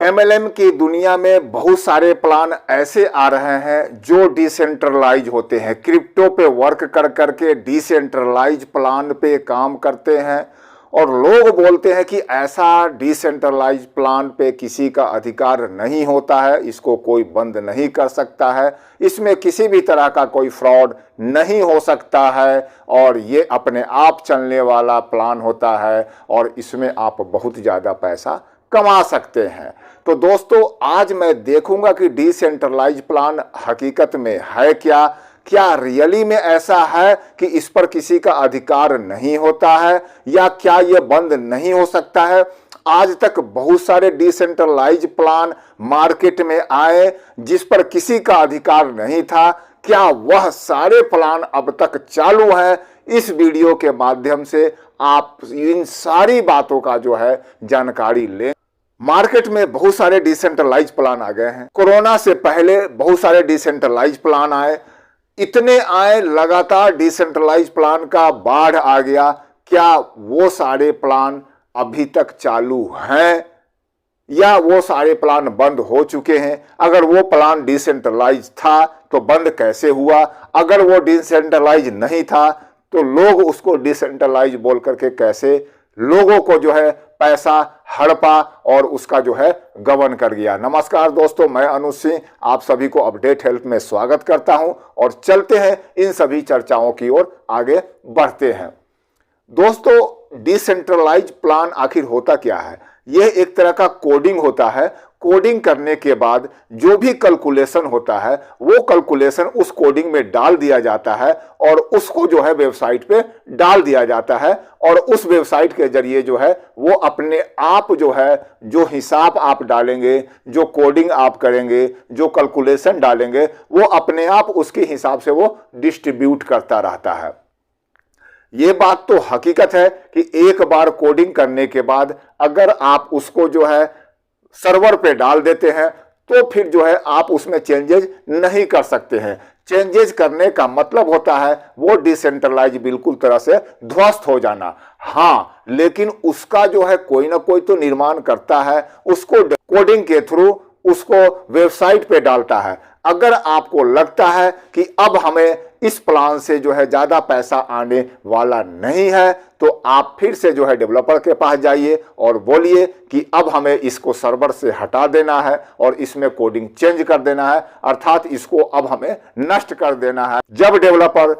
MLM की दुनिया में बहुत सारे प्लान ऐसे आ रहे हैं जो डिसेंट्रलाइज होते हैं, क्रिप्टो पे वर्क कर करके डिसेंट्रलाइज प्लान पे काम करते हैं। और लोग बोलते हैं कि ऐसा डिसेंट्रलाइज प्लान पे किसी का अधिकार नहीं होता है, इसको कोई बंद नहीं कर सकता है, इसमें किसी भी तरह का कोई फ्रॉड नहीं हो सकता है और ये अपने आप चलने वाला प्लान होता है और इसमें आप बहुत ज़्यादा पैसा कमा सकते हैं। तो दोस्तों, आज मैं देखूंगा कि डिसेंट्रलाइज प्लान हकीकत में है क्या, क्या रियली में ऐसा है कि इस पर किसी का अधिकार नहीं होता है, या क्या ये बंद नहीं हो सकता है। आज तक बहुत सारे डिसेंट्रलाइज प्लान मार्केट में आए जिस पर किसी का अधिकार नहीं था, क्या वह सारे प्लान अब तक चालू हैं? इस वीडियो के माध्यम से आप इन सारी बातों का जो है जानकारी लें। मार्केट में बहुत सारे डिसेंट्रलाइज प्लान आ गए हैं। कोरोना से पहले बहुत सारे डिसेंट्रलाइज प्लान आए, इतने आए, लगातार डिसेंट्रलाइज प्लान का बाढ़ आ गया। क्या वो सारे प्लान अभी तक चालू हैं या वो सारे प्लान बंद हो चुके हैं? अगर वो प्लान डिसेंट्रलाइज था तो बंद कैसे हुआ? अगर वो डिसेंट्रलाइज नहीं था तो लोग उसको डिसेंट्रलाइज बोल करके कैसे लोगों को जो है पैसा हड़पा और उसका जो है गबन कर गया। नमस्कार दोस्तों, मैं अनुज सिंह आप सभी को अपडेट हेल्थ में स्वागत करता हूं और चलते हैं इन सभी चर्चाओं की ओर आगे बढ़ते हैं। दोस्तों, डिसेंट्रलाइज प्लान आखिर होता क्या है? यह एक तरह का कोडिंग होता है। कोडिंग करने के बाद जो भी कैलकुलेशन होता है वो कैलकुलेशन उस कोडिंग में डाल दिया जाता है और उसको जो है वेबसाइट पे डाल दिया जाता है और उस वेबसाइट के जरिए जो है वो अपने आप जो है, जो हिसाब आप डालेंगे, जो कोडिंग आप करेंगे, जो कैलकुलेशन डालेंगे, वो अपने आप उसके हिसाब से वो डिस्ट्रीब्यूट करता रहता है। ये बात तो हकीकत है कि एक बार कोडिंग करने के बाद अगर आप उसको जो है सर्वर पे डाल देते हैं तो फिर जो है आप उसमें चेंजेस नहीं कर सकते हैं। चेंजेस करने का मतलब होता है वो डिसेंट्रलाइज बिल्कुल तरह से ध्वस्त हो जाना। हाँ, लेकिन उसका जो है कोई ना कोई तो निर्माण करता है, उसको कोडिंग के थ्रू उसको वेबसाइट पे डालता है। अगर आपको लगता है कि अब हमें इस प्लान से जो है ज्यादा पैसा आने वाला नहीं है तो आप फिर से जो है डेवलपर के पास जाइए और बोलिए कि अब हमें इसको सर्वर से हटा देना है और इसमें कोडिंग चेंज कर देना है, अर्थात इसको अब हमें नष्ट कर देना है। जब डेवलपर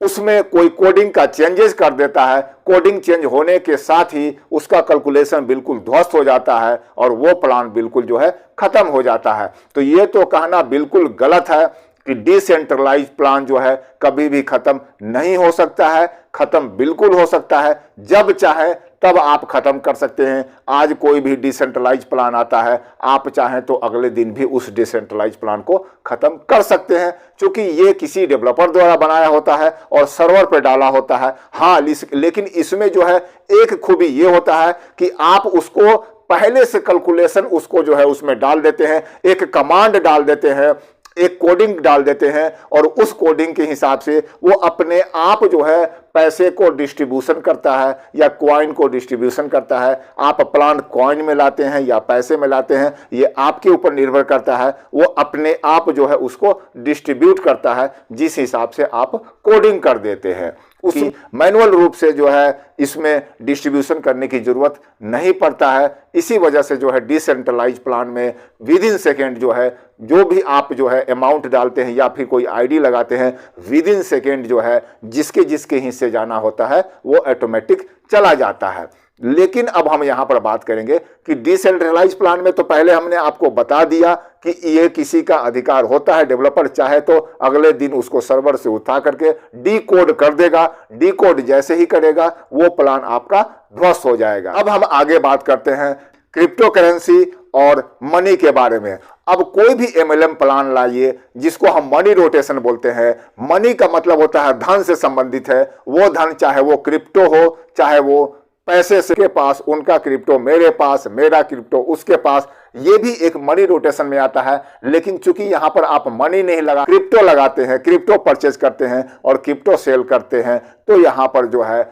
उसमें कोई कोडिंग का चेंजेस कर देता है, कोडिंग चेंज होने के साथ ही उसका कैलकुलेशन बिल्कुल ध्वस्त हो जाता है और वो प्लान बिल्कुल जो है खत्म हो जाता है। तो ये तो कहना बिल्कुल गलत है कि डिसेंट्रलाइज प्लान जो है कभी भी खत्म नहीं हो सकता है। खत्म बिल्कुल हो सकता है, जब चाहे तब आप खत्म कर सकते हैं। आज कोई भी डिसेंट्रलाइज प्लान आता है, आप चाहें तो अगले दिन भी उस डिसेंट्रलाइज प्लान को खत्म कर सकते हैं, क्योंकि ये किसी डेवलपर द्वारा बनाया होता है और सर्वर पर डाला होता है। हाँ, लेकिन इसमें जो है एक खूबी ये होता है कि आप उसको पहले से कैलकुलेशन उसको जो है उसमें डाल देते हैं, एक कमांड डाल देते हैं, एक कोडिंग डाल देते हैं और उस कोडिंग के हिसाब से वो अपने आप जो है पैसे को डिस्ट्रीब्यूशन करता है या कॉइन को डिस्ट्रीब्यूशन करता है। आप प्लान कॉइन में लाते हैं या पैसे में लाते हैं, ये आपके ऊपर निर्भर करता है। वो अपने आप जो है उसको डिस्ट्रीब्यूट करता है जिस हिसाब से आप कोडिंग कर देते हैं। उसी मैनुअल रूप से जो है इसमें डिस्ट्रीब्यूशन करने की जरूरत नहीं पड़ता है। इसी वजह से जो है डिसेंट्रलाइज प्लान में विद इन सेकेंड जो है जो भी आप जो है अमाउंट डालते हैं या फिर कोई आईडी लगाते हैं, विद इन सेकेंड जो है जिसके जिसके हिस्से जाना होता है वो ऑटोमेटिक चला जाता है। लेकिन अब हम यहां पर बात करेंगे कि डिसेंट्रलाइज प्लान में तो पहले हमने आपको बता दिया कि ये किसी का अधिकार होता है। डेवलपर चाहे तो अगले दिन उसको सर्वर से उठा करके डीकोड कर देगा। डीकोड जैसे ही करेगा वो प्लान आपका ध्वस्त हो जाएगा। अब हम आगे बात करते हैं क्रिप्टो करेंसी और मनी के बारे में। अब कोई भी एमएलएम प्लान लाइए जिसको हम मनी रोटेशन बोलते हैं। मनी का मतलब होता है धन से संबंधित है। वो धन चाहे वो क्रिप्टो हो, चाहे वो पैसे से के पास, उनका क्रिप्टो मेरे पास, मेरा क्रिप्टो उसके पास, ये भी एक मनी रोटेशन में आता है। लेकिन चूंकि यहां पर आप मनी नहीं लगा, क्रिप्टो लगाते हैं, क्रिप्टो परचेज करते हैं और क्रिप्टो सेल करते हैं, तो यहां पर जो है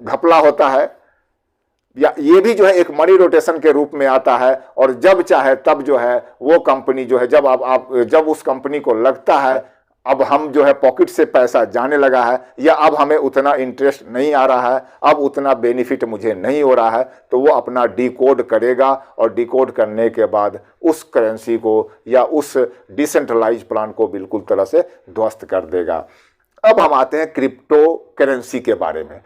घपला होता है। या ये भी जो है एक मनी रोटेशन के रूप में आता है। और जब चाहे तब जो है वो कंपनी जो है, जब उस कंपनी को लगता है अब हम जो है पॉकेट से पैसा जाने लगा है, या अब हमें उतना इंटरेस्ट नहीं आ रहा है, अब उतना बेनिफिट मुझे नहीं हो रहा है, तो वो अपना डिकोड करेगा और डिकोड करने के बाद उस करेंसी को या उस डिसेंट्रलाइज प्लान को बिल्कुल तरह से ध्वस्त कर देगा। अब हम आते हैं क्रिप्टो करेंसी के बारे में।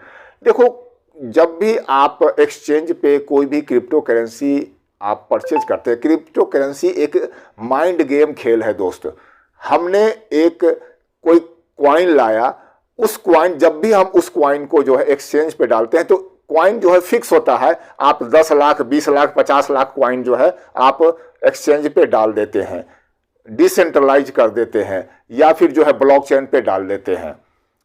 देखो, जब भी आप एक्सचेंज पे कोई भी क्रिप्टो करेंसी आप परचेज करते हैं, क्रिप्टो करेंसी एक माइंड गेम खेल है दोस्त। हमने एक कोई क्वाइन लाया, उस क्वाइन, जब भी हम उस क्वाइन को जो है एक्सचेंज पे डालते हैं तो क्वाइन जो है फिक्स होता है। आप 10 लाख, 20 लाख, 50 लाख क्वाइन जो है आप एक्सचेंज पे डाल देते हैं, डिसेंट्रलाइज कर देते हैं, या फिर जो है ब्लॉकचेन पे डाल देते हैं।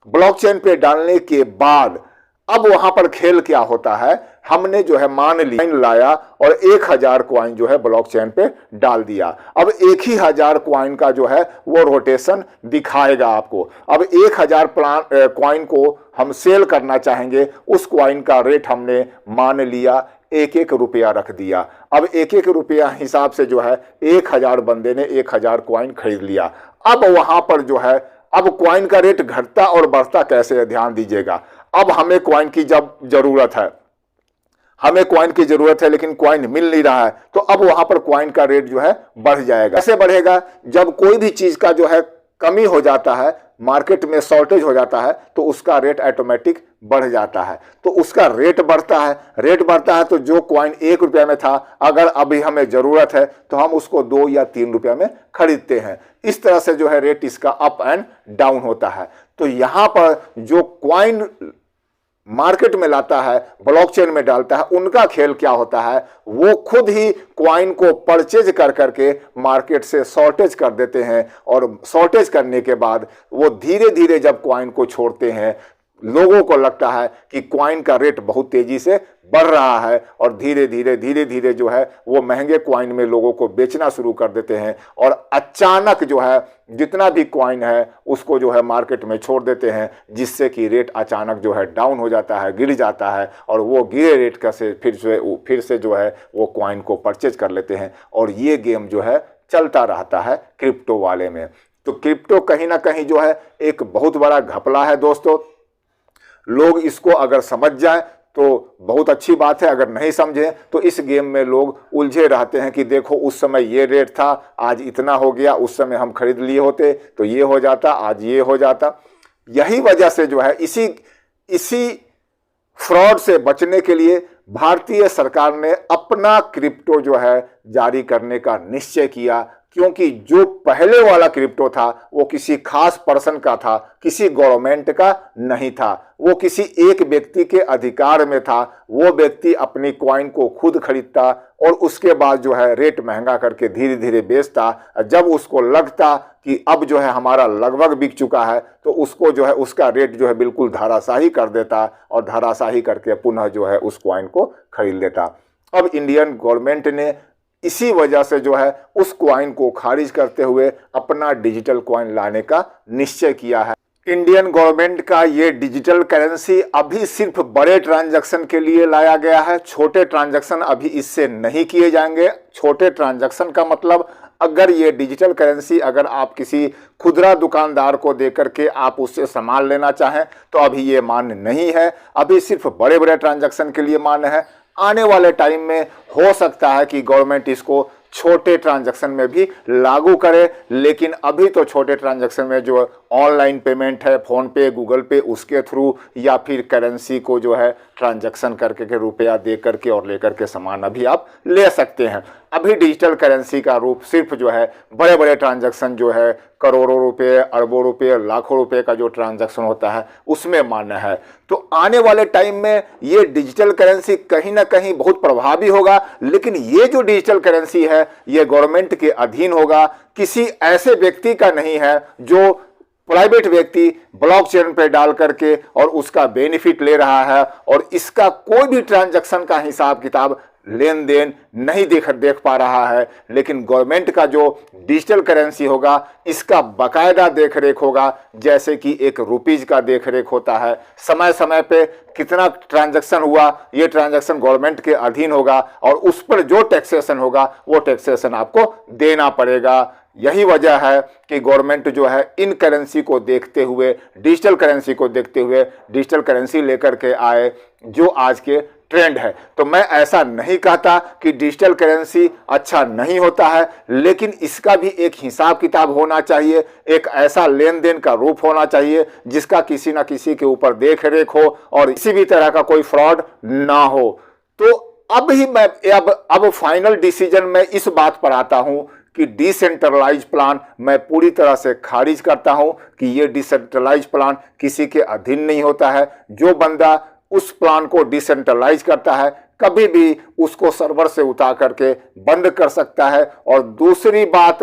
ब्लॉकचेन पे डालने के बाद अब वहां पर खेल क्या होता है, हमने जो है मान लाया और 1000 क्वाइन जो है ब्लॉकचेन पे डाल दिया। अब 1000 क्वाइन का जो है वो रोटेशन दिखाएगा आपको। अब 1000 क्वाइन को हम सेल करना चाहेंगे, उस क्वाइन का रेट हमने मान लिया 1-1 रुपया रख दिया। अब 1-1 रुपया हिसाब से जो है 1000 बंदे ने 1000 क्वाइन खरीद लिया। अब वहां पर जो है अब क्वाइन का रेट घटता और बढ़ता कैसे है, ध्यान दीजिएगा। अब हमें क्वाइन की जब जरूरत है, हमें क्वाइन की जरूरत है लेकिन क्वाइन मिल नहीं रहा है, तो अब वहां पर क्वाइन का रेट जो है बढ़ जाएगा। कैसे बढ़ेगा, जब कोई भी चीज का जो है कमी हो जाता है, मार्केट में शॉर्टेज हो जाता है, तो उसका रेट ऑटोमेटिक बढ़ जाता है, तो उसका रेट बढ़ता है। रेट बढ़ता है तो जो क्वाइन 1 रुपया में था, अगर अभी हमें जरूरत है तो हम उसको 2 या 3 रुपया में खरीदते हैं। इस तरह से जो है रेट इसका अप एंड डाउन होता है। तो यहां पर जो क्वाइन मार्केट में लाता है, ब्लॉकचेन में डालता है, उनका खेल क्या होता है, वो खुद ही क्वाइन को परचेज कर करके मार्केट से शॉर्टेज कर देते हैं, और शॉर्टेज करने के बाद वो धीरे धीरे जब क्वाइन को छोड़ते हैं, लोगों को लगता है कि क्वाइन का रेट बहुत तेजी से बढ़ रहा है, और धीरे धीरे जो है वो महंगे क्वाइन में लोगों को बेचना शुरू कर देते हैं, और अचानक जो है जितना भी क्वाइन है उसको जो है मार्केट में छोड़ देते हैं, जिससे कि रेट अचानक जो है डाउन हो जाता है, गिर जाता है, और वो गिरे रेट का से फिर से जो है वो क्वाइन को परचेज कर लेते हैं। और ये गेम जो है चलता रहता है क्रिप्टो वाले में। तो क्रिप्टो कहीं ना कहीं जो है एक बहुत बड़ा घपला है दोस्तों। लोग इसको अगर समझ जाए तो बहुत अच्छी बात है, अगर नहीं समझे तो इस गेम में लोग उलझे रहते हैं कि देखो उस समय ये रेट था, आज इतना हो गया, उस समय हम खरीद लिए होते तो ये हो जाता, आज ये हो जाता। यही वजह से जो है इसी फ्रॉड से बचने के लिए भारतीय सरकार ने अपना क्रिप्टो जो है जारी करने का निश्चय किया, क्योंकि जो पहले वाला क्रिप्टो था वो किसी खास पर्सन का था, किसी गवर्नमेंट का नहीं था, वो किसी एक व्यक्ति के अधिकार में था। वो व्यक्ति अपनी कॉइन को खुद खरीदता और उसके बाद जो है रेट महंगा करके धीरे धीरे बेचता। जब उसको लगता कि अब जो है हमारा लगभग बिक चुका है तो उसको जो है उसका रेट जो है बिल्कुल धराशाही कर देता, और धराशाही करके पुनः जो है उस कॉइन को खरीद लेता। अब इंडियन गवर्नमेंट ने इसी वजह से जो है उस क्वाइन को खारिज करते हुए अपना डिजिटल क्वाइन लाने का निश्चय किया है। इंडियन गवर्नमेंट का ये डिजिटल करेंसी अभी सिर्फ बड़े ट्रांजैक्शन के लिए लाया गया है, छोटे ट्रांजैक्शन अभी इससे नहीं किए जाएंगे। छोटे ट्रांजैक्शन का मतलब, अगर ये डिजिटल करेंसी अगर आप किसी खुदरा दुकानदार को देकर के आप उससे सामान लेना चाहें तो अभी ये मान्य नहीं है, अभी सिर्फ बड़े बड़े ट्रांजैक्शन के लिए मान्य है। आने वाले टाइम में हो सकता है कि गवर्नमेंट इसको छोटे ट्रांजैक्शन में भी लागू करे, लेकिन अभी तो छोटे ट्रांजैक्शन में जो ऑनलाइन पेमेंट है, फोन पे, गूगल पे, उसके थ्रू, या फिर करेंसी को जो है ट्रांजैक्शन करके के रुपया दे करके और लेकर के सामान अभी आप ले सकते हैं। अभी डिजिटल करेंसी का रूप सिर्फ जो है बड़े बड़े ट्रांजैक्शन जो है करोड़ों रुपए, अरबों रुपए, लाखों रुपए का जो ट्रांजैक्शन होता है उसमें मान्य है। तो आने वाले टाइम में ये डिजिटल करेंसी कहीं ना कहीं बहुत प्रभावी होगा, लेकिन ये जो डिजिटल करेंसी है ये गवर्नमेंट के अधीन होगा, किसी ऐसे व्यक्ति का नहीं है जो प्राइवेट व्यक्ति ब्लॉकचेन पे डाल करके और उसका बेनिफिट ले रहा है और इसका कोई भी ट्रांजैक्शन का हिसाब किताब लेन देन नहीं देख पा रहा है, लेकिन गवर्नमेंट का जो डिजिटल करेंसी होगा इसका बाकायदा देख रेख होगा, जैसे कि एक रुपीज का देख रेख होता है। समय समय पे कितना ट्रांजैक्शन हुआ, ये ट्रांजैक्शन गवर्नमेंट के अधीन होगा और उस पर जो टैक्सेशन होगा वो टैक्सेशन आपको देना पड़ेगा। यही वजह है कि गवर्नमेंट जो है इन करेंसी को देखते हुए, डिजिटल करेंसी को देखते हुए डिजिटल करेंसी लेकर के आए, जो आज के ट्रेंड है। तो मैं ऐसा नहीं कहता कि डिजिटल करेंसी अच्छा नहीं होता है, लेकिन इसका भी एक हिसाब किताब होना चाहिए, एक ऐसा लेन देन का रूप होना चाहिए जिसका किसी ना किसी के ऊपर देख रेख हो और किसी भी तरह का कोई फ्रॉड ना हो। तो अब फाइनल डिसीजन में इस बात पर आता हूं कि डिसेंट्रलाइज प्लान मैं पूरी तरह से खारिज करता हूं कि ये डिसेंट्रलाइज प्लान किसी के अधीन नहीं होता है। जो बंदा उस प्लान को डिसेंट्रलाइज करता है कभी भी उसको सर्वर से उतार करके बंद कर सकता है। और दूसरी बात,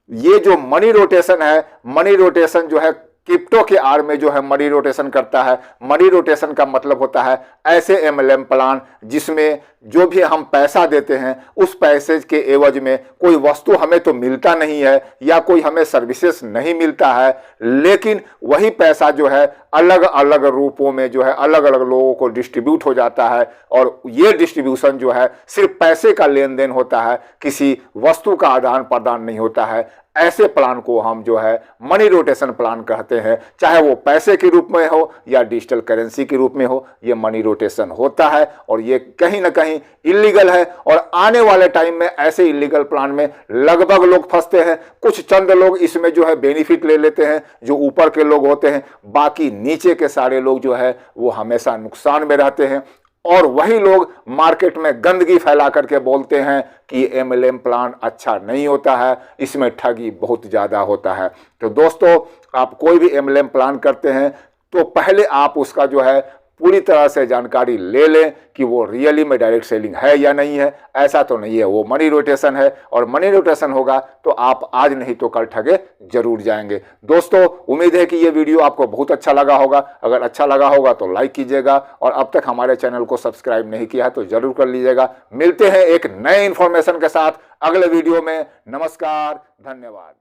ये जो मनी रोटेशन है, मनी रोटेशन जो है क्रिप्टो के आड़ में जो है मनी रोटेशन करता है। मनी रोटेशन का मतलब होता है ऐसे एमएलएम प्लान जिसमें जो भी हम पैसा देते हैं उस पैसे के एवज में कोई वस्तु हमें तो मिलता नहीं है या कोई हमें सर्विसेज नहीं मिलता है, लेकिन वही पैसा जो है अलग अलग रूपों में जो है अलग अलग लोगों को डिस्ट्रीब्यूट हो जाता है और ये डिस्ट्रीब्यूशन जो है सिर्फ पैसे का लेन देन होता है, किसी वस्तु का आदान प्रदान नहीं होता है। ऐसे प्लान को हम जो है मनी रोटेशन प्लान कहते हैं, चाहे वो पैसे के रूप में हो या डिजिटल करेंसी के रूप में हो, ये मनी रोटेशन होता है और ये कहीं ना कहीं इलीगल है। और आने वाले टाइम में ऐसे इलीगल प्लान में लगभग लोग फंसते हैं। कुछ चंद लोग इसमें जो है बेनिफिट ले लेते हैं, जो ऊपर के लोग होते हैं, बाकी नीचे के सारे लोग जो है वो हमेशा नुकसान में रहते हैं। और वही लोग मार्केट में गंदगी फैला करके बोलते हैं कि एमएलएम प्लान अच्छा नहीं होता है, इसमें ठगी बहुत ज़्यादा होता है। तो दोस्तों, आप कोई भी एमएलएम प्लान करते हैं तो पहले आप उसका जो है पूरी तरह से जानकारी ले लें कि वो रियली में डायरेक्ट सेलिंग है या नहीं है। ऐसा तो नहीं है, वो मनी रोटेशन है और मनी रोटेशन होगा तो आप आज नहीं तो कल ठगे जरूर जाएंगे। दोस्तों, उम्मीद है कि ये वीडियो आपको बहुत अच्छा लगा होगा। अगर अच्छा लगा होगा तो लाइक कीजिएगा और अब तक हमारे चैनल को सब्सक्राइब नहीं किया है तो जरूर कर लीजिएगा। मिलते हैं एक नए इंफॉर्मेशन के साथ अगले वीडियो में। नमस्कार, धन्यवाद।